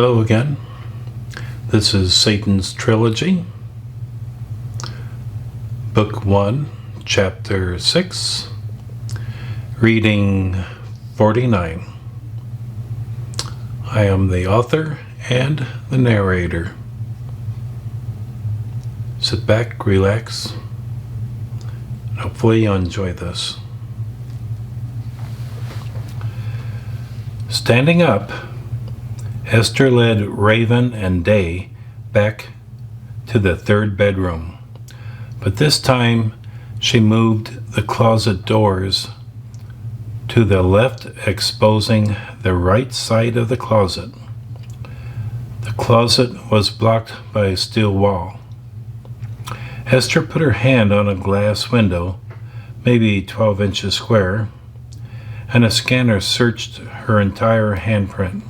Hello again. This is Satan's Trilogy, Book 1, Chapter 6, Reading 49. I am the author and the narrator. Sit back, relax, and hopefully you'll enjoy this. Standing up, Esther led Raven and Day back to the third bedroom, but this time she moved the closet doors to the left, exposing the right side of the closet. The closet was blocked by a steel wall. Esther put her hand on a glass window, maybe 12 inches square, and a scanner searched her entire handprint.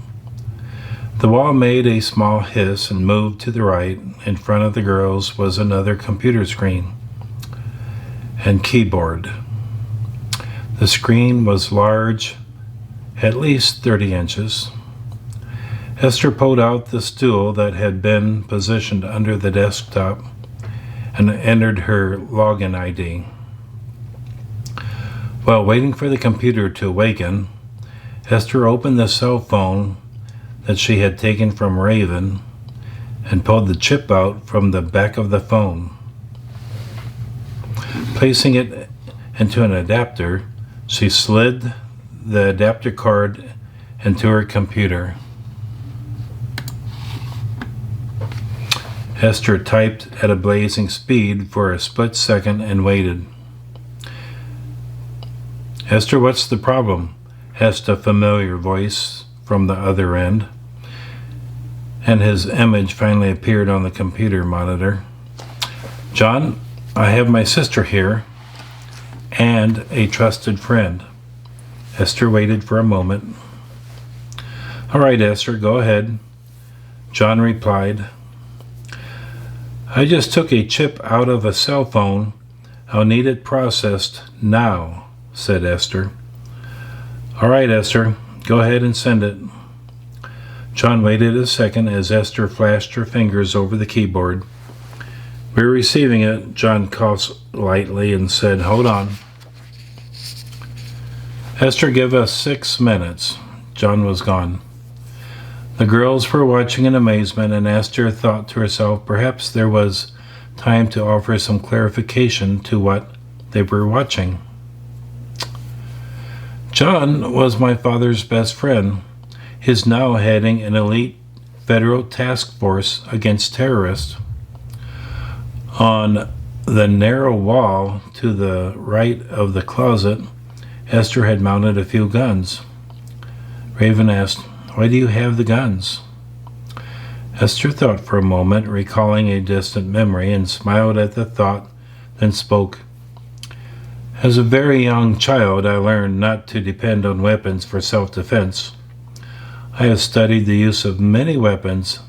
The wall made a small hiss and moved to the right. In front of the girls was another computer screen and keyboard. The screen was large, at least 30 inches. Esther pulled out the stool that had been positioned under the desktop and entered her login ID. While waiting for the computer to awaken, Esther opened the cell phone that she had taken from Raven and pulled the chip out from the back of the phone. Placing it into an adapter, she slid the adapter card into her computer. Esther typed at a blazing speed for a split second and waited. "Esther, what's the problem?" asked a familiar voice from the other end, and his image finally appeared on the computer monitor. "John, I have my sister here and a trusted friend." Esther waited for a moment. "All right, Esther, go ahead," John replied. "I just took a chip out of a cell phone. I'll need it processed now," said Esther. "All right, Esther, go ahead and send it." John waited a second as Esther flashed her fingers over the keyboard. "We're receiving it," John coughed lightly and said, "Hold on." "Esther, give us 6 minutes." John was gone. The girls were watching in amazement, and Esther thought to herself perhaps there was time to offer some clarification to what they were watching. John was my father's best friend. He's now heading an elite federal task force against terrorists. On the narrow wall to the right of the closet, Esther had mounted a few guns. Raven asked, "Why do you have the guns?" Esther thought for a moment, recalling a distant memory, and smiled at the thought, then spoke. "As a very young child, I learned not to depend on weapons for self-defense. I have studied the use of many weapons,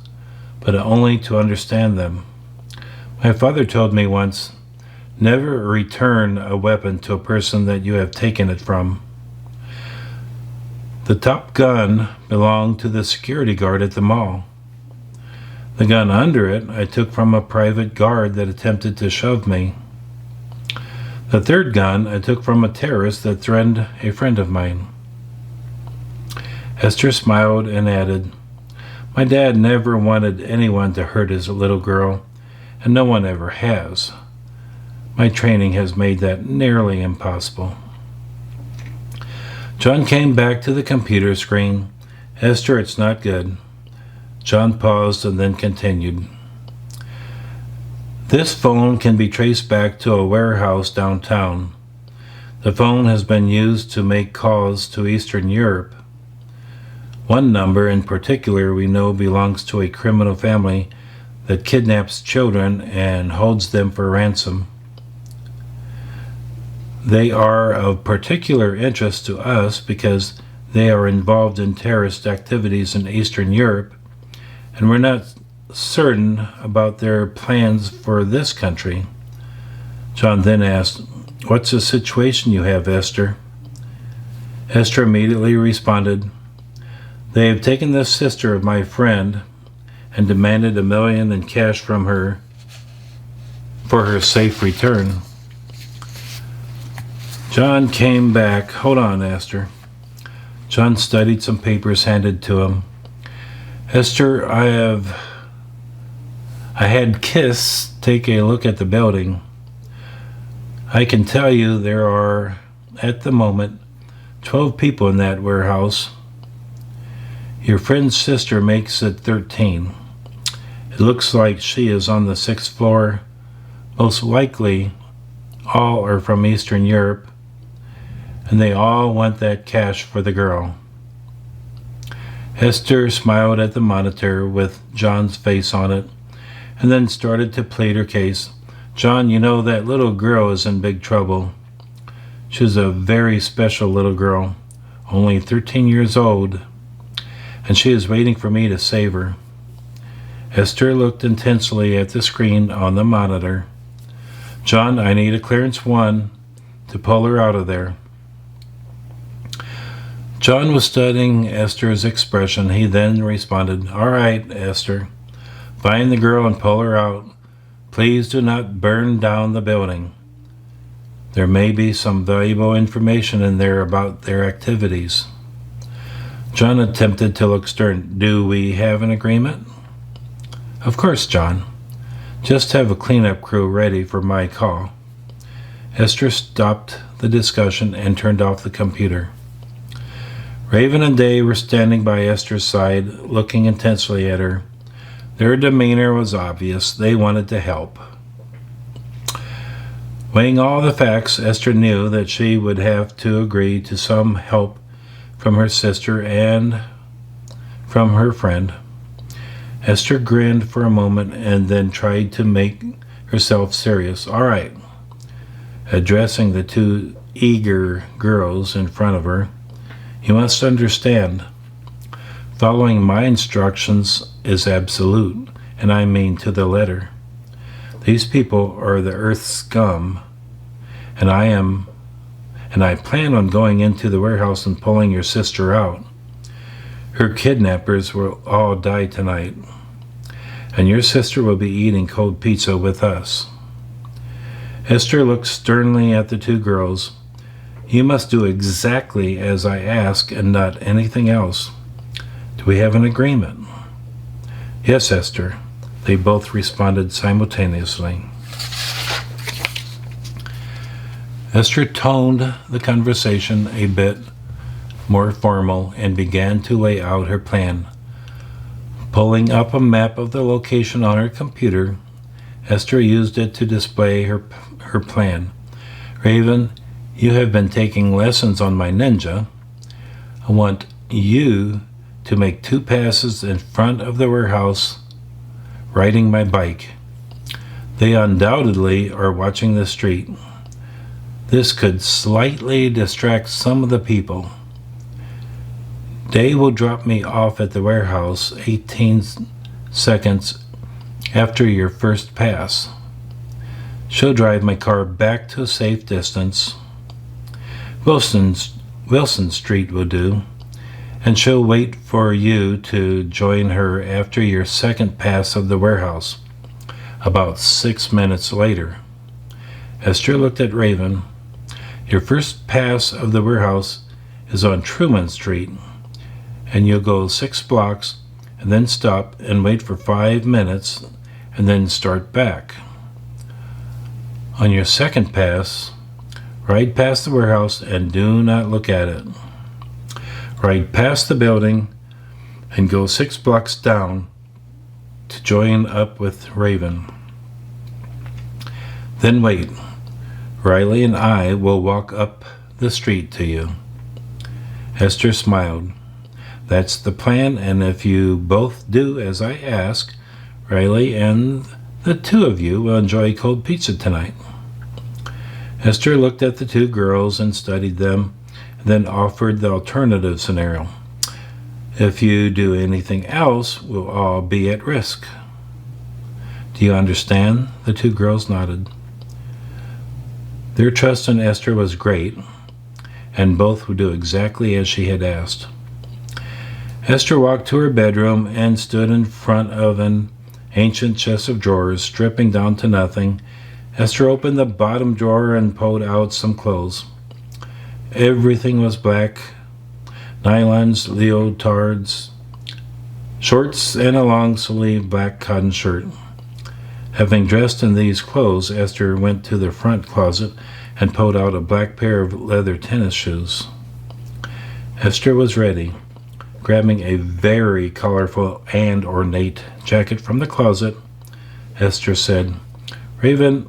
but only to understand them. My father told me once, never return a weapon to a person that you have taken it from. The top gun belonged to the security guard at the mall. The gun under it I took from a private guard that attempted to shove me. The third gun I took from a terrorist that threatened a friend of mine." Esther smiled and added, "My dad never wanted anyone to hurt his little girl, and no one ever has. My training has made that nearly impossible." John came back to the computer screen. "Esther, it's not good." John paused and then continued. "This phone can be traced back to a warehouse downtown. The phone has been used to make calls to Eastern Europe. One number in particular we know belongs to a criminal family that kidnaps children and holds them for ransom. They are of particular interest to us because they are involved in terrorist activities in Eastern Europe, and we're not certain about their plans for this country." John then asked, "What's the situation you have, Esther?" Esther immediately responded, They have taken the sister of my friend and demanded $1 million in cash from her for her safe return. John came back. Hold on, Esther. John studied some papers handed to him. Esther, I had Kiss take a look at the building. I can tell you there are, at the moment, 12 people in that warehouse. Your friend's sister makes it 13. It looks like she is on the 6th floor. Most likely, all are from Eastern Europe, and they all want that cash for the girl. Esther smiled at the monitor with John's face on it, and then started to plead her case. John, you know that little girl is in big trouble. She's a very special little girl, only 13 years old, and she is waiting for me to save her. Esther looked intensely at the screen on the monitor. John, I need a clearance 1 to pull her out of there. John was studying Esther's expression. He then responded, All right, Esther, find the girl and pull her out. Please do not burn down the building. There may be some valuable information in there about their activities. John attempted to look stern. Do we have an agreement? Of course, John. Just have a cleanup crew ready for my call. Esther stopped the discussion and turned off the computer. Raven and Day were standing by Esther's side, looking intensely at her. Their demeanor was obvious. They wanted to help. Weighing all the facts, Esther knew that she would have to agree to some help from her sister and from her friend. Esther grinned for a moment and then tried to make herself serious. All right. Addressing the 2 eager girls in front of her, you must understand, following my instructions is absolute, and I mean to the letter. These people are the earth's scum, and I plan on going into the warehouse and pulling your sister out. Her kidnappers will all die tonight, and your sister will be eating cold pizza with us. Esther looked sternly at the 2 girls. You must do exactly as I ask and not anything else. Do we have an agreement? Yes, Esther. They both responded simultaneously. Esther toned the conversation a bit more formal and began to lay out her plan. Pulling up a map of the location on her computer, Esther used it to display her plan. Raven, you have been taking lessons on my ninja. I want you to make 2 passes in front of the warehouse riding my bike. They undoubtedly are watching the street. This could slightly distract some of the people. Day will drop me off at the warehouse 18 seconds after your first pass. She'll drive my car back to a safe distance. Wilson Street will do, and she'll wait for you to join her after your second pass of the warehouse, about 6 minutes later. Esther looked at Raven. Your first pass of the warehouse is on Truman Street, and you'll go 6 blocks and then stop and wait for 5 minutes and then start back. On your second pass, ride past the warehouse and do not look at it. Ride past the building and go 6 blocks down to join up with Raven. Then wait. Riley and I will walk up the street to you. Esther smiled. That's the plan, and if you both do as I ask, Riley and the 2 of you will enjoy cold pizza tonight. Esther looked at the 2 girls and studied them, and then offered the alternative scenario. If you do anything else, we'll all be at risk. Do you understand? The 2 girls nodded. Their trust in Esther was great, and both would do exactly as she had asked. Esther walked to her bedroom and stood in front of an ancient chest of drawers, stripping down to nothing. Esther opened the bottom drawer and pulled out some clothes. Everything was black: nylons, leotards, shorts, and a long-sleeved black cotton shirt. Having dressed in these clothes, Esther went to the front closet and pulled out a black pair of leather tennis shoes. Esther was ready. Grabbing a very colorful and ornate jacket from the closet, Esther said, "Raven,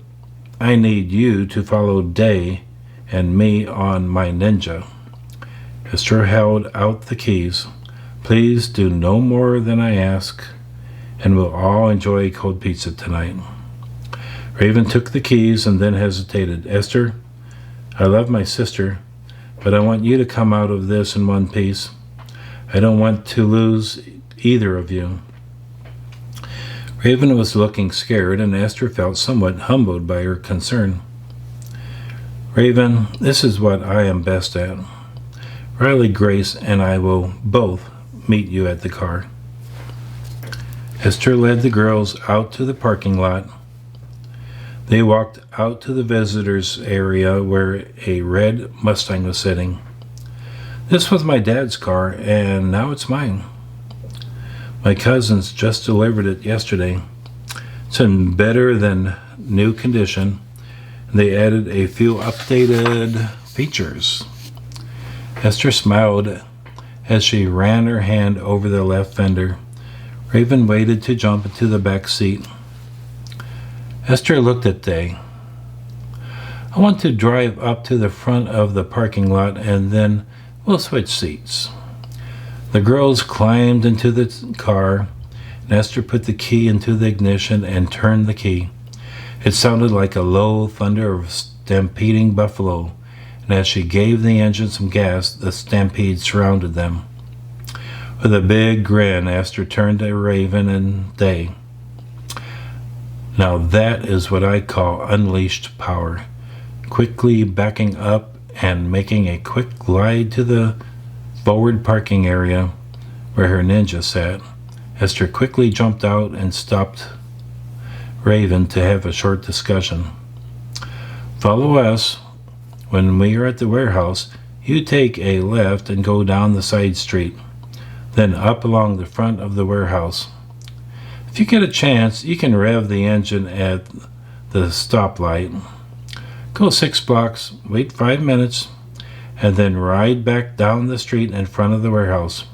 I need you to follow Day and me on my ninja." Esther held out the keys. "Please do no more than I ask, and we'll all enjoy cold pizza tonight." Raven took the keys and then hesitated. "Esther, I love my sister, but I want you to come out of this in one piece. I don't want to lose either of you." Raven was looking scared, and Esther felt somewhat humbled by her concern. "Raven, this is what I am best at. Riley, Grace, and I will both meet you at the car." Esther led the girls out to the parking lot. They walked out to the visitors area where a red Mustang was sitting. "This was my dad's car, and now it's mine. My cousins just delivered it yesterday. It's in better than new condition. They added a few updated features." Esther smiled as she ran her hand over the left fender. Raven waited to jump into the back seat. Esther looked at Day. "I want to drive up to the front of the parking lot, and then we'll switch seats." The girls climbed into the car, and Esther put the key into the ignition and turned the key. It sounded like a low thunder of stampeding buffalo, and as she gave the engine some gas, the stampede surrounded them. With a big grin, Esther turned to Raven and Day. "Now that is what I call unleashed power." Quickly backing up and making a quick glide to the forward parking area where her ninja sat, Esther quickly jumped out and stopped Raven to have a short discussion. "Follow us. When we are at the warehouse, you take a left and go down the side street, then up along the front of the warehouse. If you get a chance, you can rev the engine at the stoplight. Go 6 blocks, wait 5 minutes, and then ride back down the street in front of the warehouse.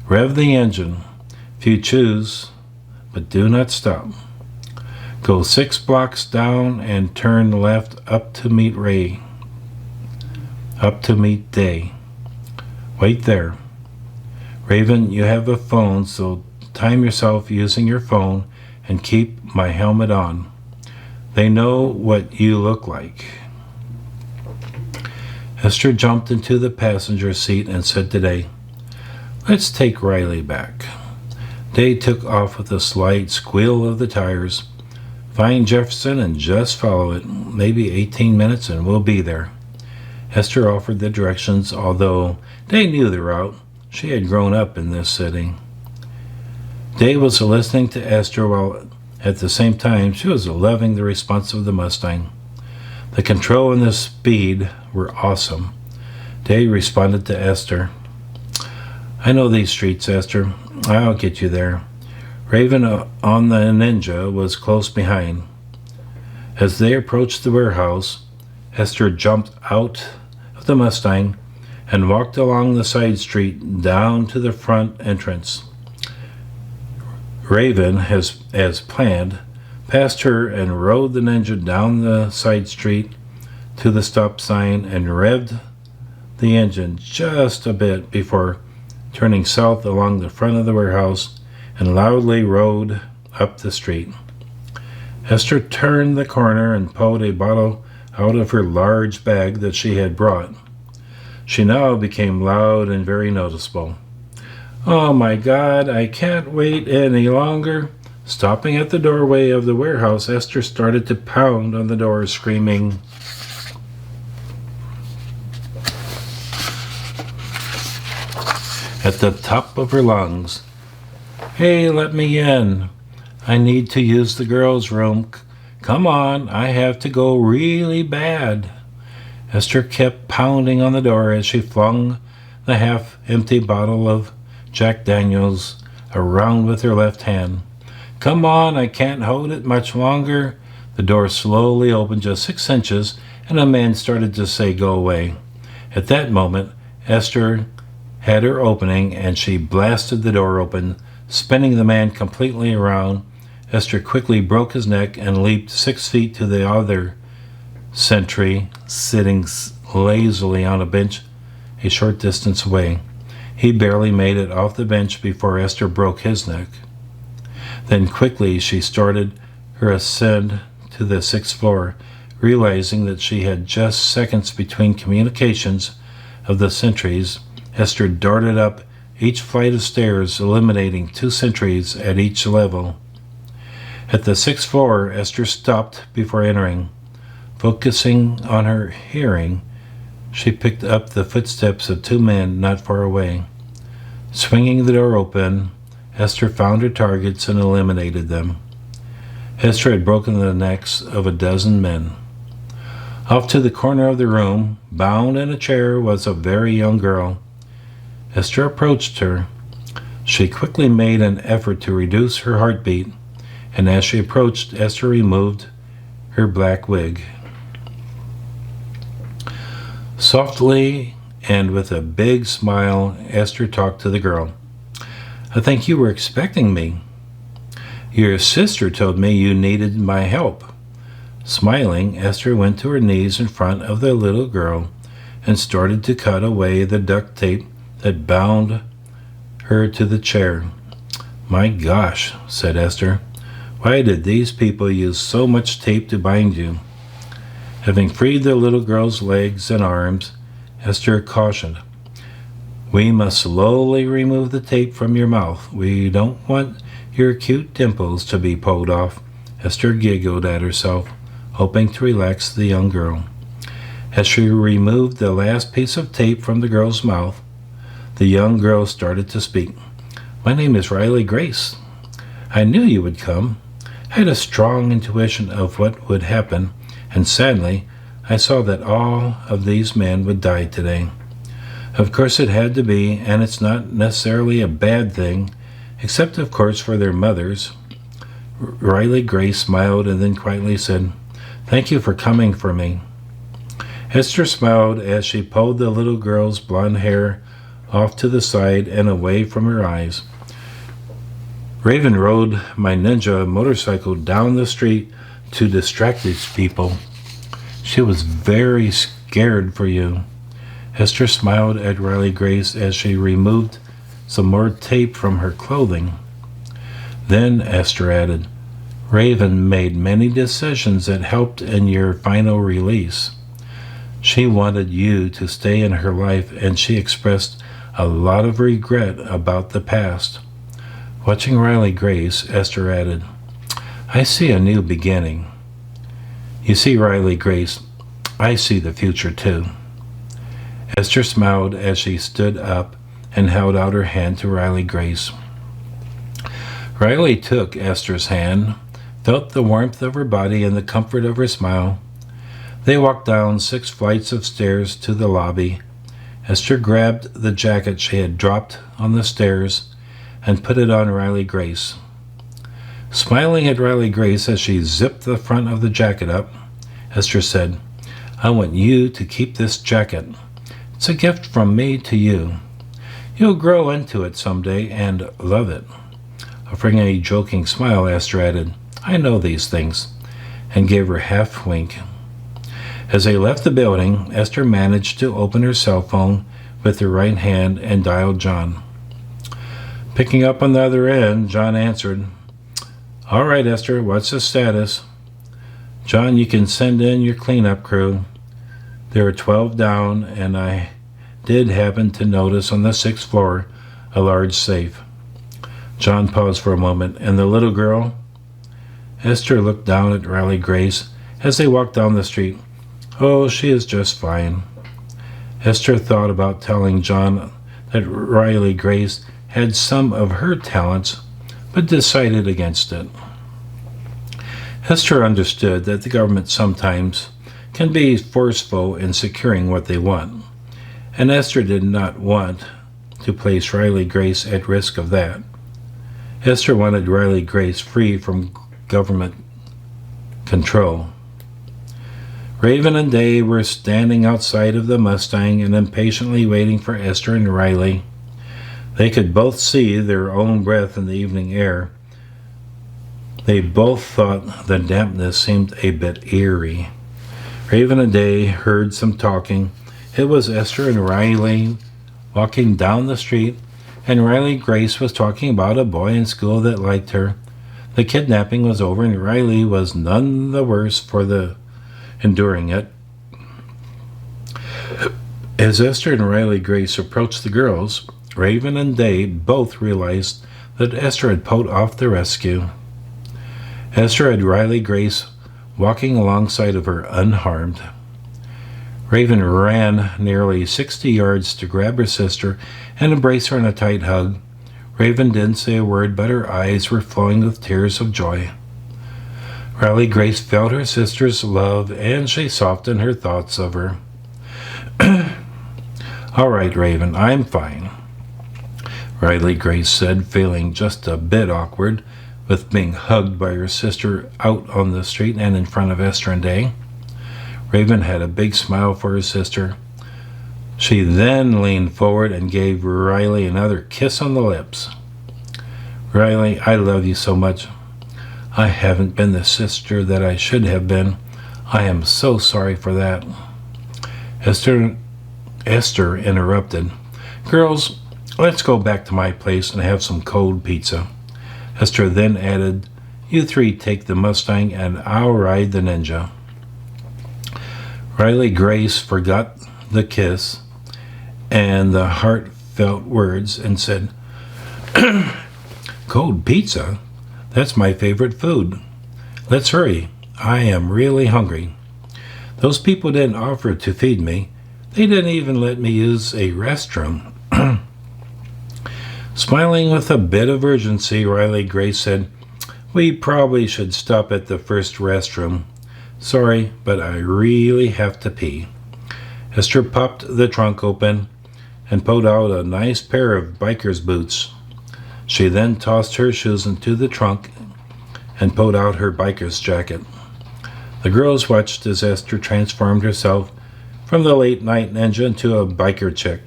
Rev the engine if you choose, but do not stop. Go 6 blocks down and turn left up to meet Day. Wait there. Raven, you have a phone, so time yourself using your phone and keep my helmet on. They know what you look like." Esther jumped into the passenger seat and said to Day, "Let's take Riley back." Day took off with a slight squeal of the tires. "Find Jefferson and just follow it. Maybe 18 minutes and we'll be there." Esther offered the directions, although Day knew the route. She had grown up in this city. Day was listening to Esther while at the same time she was loving the response of the Mustang. The control and the speed were awesome. Day responded to Esther. "I know these streets, Esther. I'll get you there." Raven on the ninja was close behind. As they approached the warehouse, Esther jumped out of the Mustang and walked along the side street down to the front entrance. Raven, as planned, passed her and rode the ninja down the side street to the stop sign and revved the engine just a bit before turning south along the front of the warehouse and loudly rode up the street. Esther turned the corner and pulled a bottle out of her large bag that she had brought. She now became loud and very noticeable. "Oh my God, I can't wait any longer." Stopping at the doorway of the warehouse, Esther started to pound on the door, screaming, at the top of her lungs. "Hey, let me in. I need to use the girls' room. Come on, I have to go really bad." Esther kept pounding on the door as she flung the half-empty bottle of Jack Daniels around with her left hand. "Come on, I can't hold it much longer." The door slowly opened just 6 inches, and a man started to say, "Go away." At that moment, Esther had her opening, and she blasted the door open, spinning the man completely around. Esther quickly broke his neck and leaped 6 feet to the other sentry, sitting lazily on a bench a short distance away. He barely made it off the bench before Esther broke his neck. Then quickly she started her ascent to the 6th floor, realizing that she had just seconds between communications of the sentries. Esther darted up each flight of stairs, eliminating 2 sentries at each level. At the 6th floor, Esther stopped before entering. Focusing on her hearing, she picked up the footsteps of 2 men not far away. Swinging the door open, Esther found her targets and eliminated them. Esther had broken the necks of a dozen men. Off to the corner of the room, bound in a chair, was a very young girl. Esther approached her. She quickly made an effort to reduce her heartbeat, and as she approached, Esther removed her black wig. Softly and with a big smile, Esther talked to the girl. "I think you were expecting me. Your sister told me you needed my help." Smiling, Esther went to her knees in front of the little girl and started to cut away the duct tape that bound her to the chair. "My gosh," said Esther. "Why did these people use so much tape to bind you?" Having freed the little girl's legs and arms, Esther cautioned, "We must slowly remove the tape from your mouth. We don't want your cute dimples to be pulled off." Esther giggled at herself, hoping to relax the young girl. As she removed the last piece of tape from the girl's mouth, the young girl started to speak. "My name is Riley Grace. I knew you would come. I had a strong intuition of what would happen, and sadly, I saw that all of these men would die today. Of course it had to be, and it's not necessarily a bad thing, except of course for their mothers." Riley Grace smiled and then quietly said, "Thank you for coming for me." Esther smiled as she pulled the little girl's blonde hair off to the side and away from her eyes. "Raven rode my ninja motorcycle down the street to distract these people. She was very scared for you." Esther smiled at Riley Grace as she removed some more tape from her clothing. Then Esther added, "Raven made many decisions that helped in your final release. She wanted you to stay in her life, and she expressed a lot of regret about the past." Watching Riley Grace, Esther added, "I see a new beginning." "You see, Riley Grace, I see the future too." Esther smiled as she stood up and held out her hand to Riley Grace. Riley took Esther's hand, felt the warmth of her body and the comfort of her smile. They walked down 6 flights of stairs to the lobby. Esther grabbed the jacket she had dropped on the stairs and put it on Riley Grace. Smiling at Riley Grace as she zipped the front of the jacket up, Esther said, "I want you to keep this jacket. It's a gift from me to you. You'll grow into it someday and love it." Offering a joking smile, Esther added, "I know these things," and gave her half wink. As they left the building, Esther managed to open her cell phone with her right hand and dialed John. Picking up on the other end, John answered, "All right, Esther, what's the status?" "John, you can send in your cleanup crew. There are 12 down, and I did happen to notice on the 6th floor a large safe." John paused for a moment. "And the little girl?" Esther looked down at Riley Grace as they walked down the street. "Oh, she is just fine." Esther thought about telling John that Riley Grace had some of her talents, but decided against it. Esther understood that the government sometimes can be forceful in securing what they want, and Esther did not want to place Riley Grace at risk of that. Esther wanted Riley Grace free from government control. Raven and Day were standing outside of the Mustang and impatiently waiting for Esther and Riley. They could both see their own breath in the evening air. They both thought the dampness seemed a bit eerie. Raven and Day heard some talking. It was Esther and Riley walking down the street, and Riley Grace was talking about a boy in school that liked her. The kidnapping was over, and Riley was none the worse for enduring it. As Esther and Riley Grace approached the girls, Raven and Day both realized that Esther had pulled off the rescue. Esther had Riley Grace walking alongside of her unharmed. Raven ran nearly 60 yards to grab her sister and embrace her in a tight hug. Raven didn't say a word, but her eyes were flowing with tears of joy. Riley Grace felt her sister's love, and she softened her thoughts of her. "All right, Raven, I'm fine," Riley Grace said, feeling just a bit awkward with being hugged by her sister out on the street and in front of Esther and Day. Raven had a big smile for her sister. She then leaned forward and gave Riley another kiss on the lips. "Riley, I love you so much. I haven't been the sister that I should have been. I am so sorry for that." Esther interrupted. "Girls, let's go back to my place and have some cold pizza." Esther then added, "You three take the Mustang and I'll ride the Ninja." Riley Grace forgot the kiss and the heartfelt words and said, "Cold pizza? That's my favorite food. Let's hurry. I am really hungry. Those people didn't offer to feed me. They didn't even let me use a restroom." Smiling with a bit of urgency, Riley Grace said, "We probably should stop at the first restroom. Sorry, but I really have to pee." Esther popped the trunk open and pulled out a nice pair of biker's boots. She then tossed her shoes into the trunk and pulled out her biker's jacket. The girls watched as Esther transformed herself from the late-night ninja into a biker chick.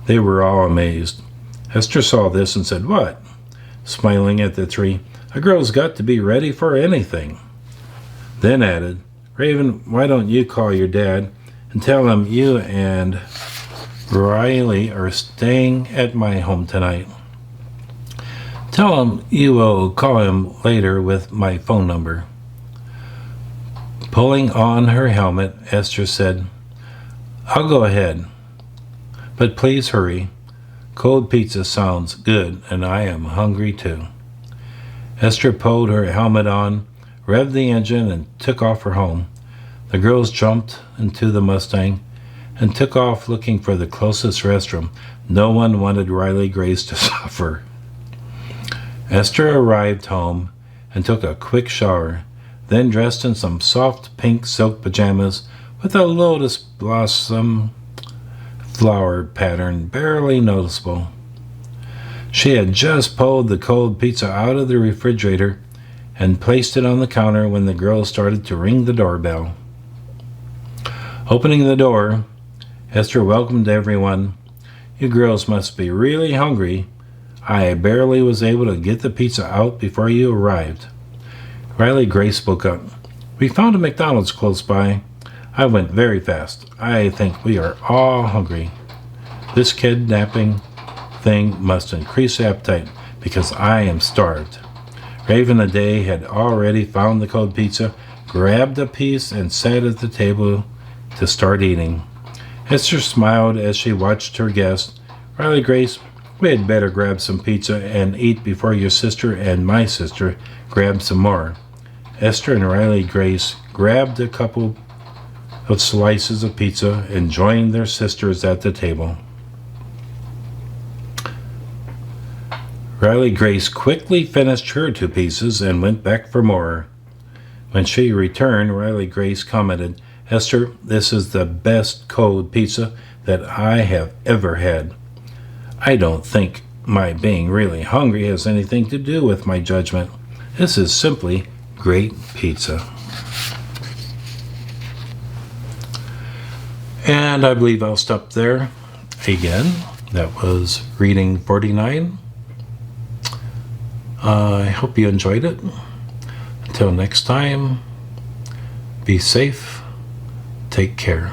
They were all amazed. Esther saw this and said, "What?" Smiling at the three, "A girl's got to be ready for anything." Then added, "Raven, why don't you call your dad and tell him you and Riley are staying at my home tonight. Tell him you will call him later with my phone number." Pulling on her helmet, Esther said, "I'll go ahead, but please hurry. Cold pizza sounds good, and I am hungry too." Esther pulled her helmet on, revved the engine, and took off for home. The girls jumped into the Mustang and took off looking for the closest restroom. No one wanted Riley Grace to suffer. Esther arrived home and took a quick shower, then dressed in some soft pink silk pajamas with a lotus blossom flower pattern barely noticeable. She had just pulled the cold pizza out of the refrigerator and placed it on the counter when the girls started to ring the doorbell. Opening the door, Esther welcomed everyone. "You girls must be really hungry. I barely was able to get the pizza out before you arrived." Riley Grace spoke up. "We found a McDonald's close by. I went very fast. I think we are all hungry. This kidnapping thing must increase appetite because I am starved." Raven and Day had already found the cold pizza, grabbed a piece, and sat at the table to start eating. Esther smiled as she watched her guest. "Riley Grace, we had better grab some pizza and eat before your sister and my sister grab some more." Esther and Riley Grace grabbed a couple of slices of pizza and joined their sisters at the table. Riley Grace quickly finished her 2 pieces and went back for more. When she returned, Riley Grace commented, "Esther, this is the best cold pizza that I have ever had. I don't think my being really hungry has anything to do with my judgment. This is simply great pizza." And I believe I'll stop there again. That was reading 49. I hope you enjoyed it. Until next time, be safe, take care.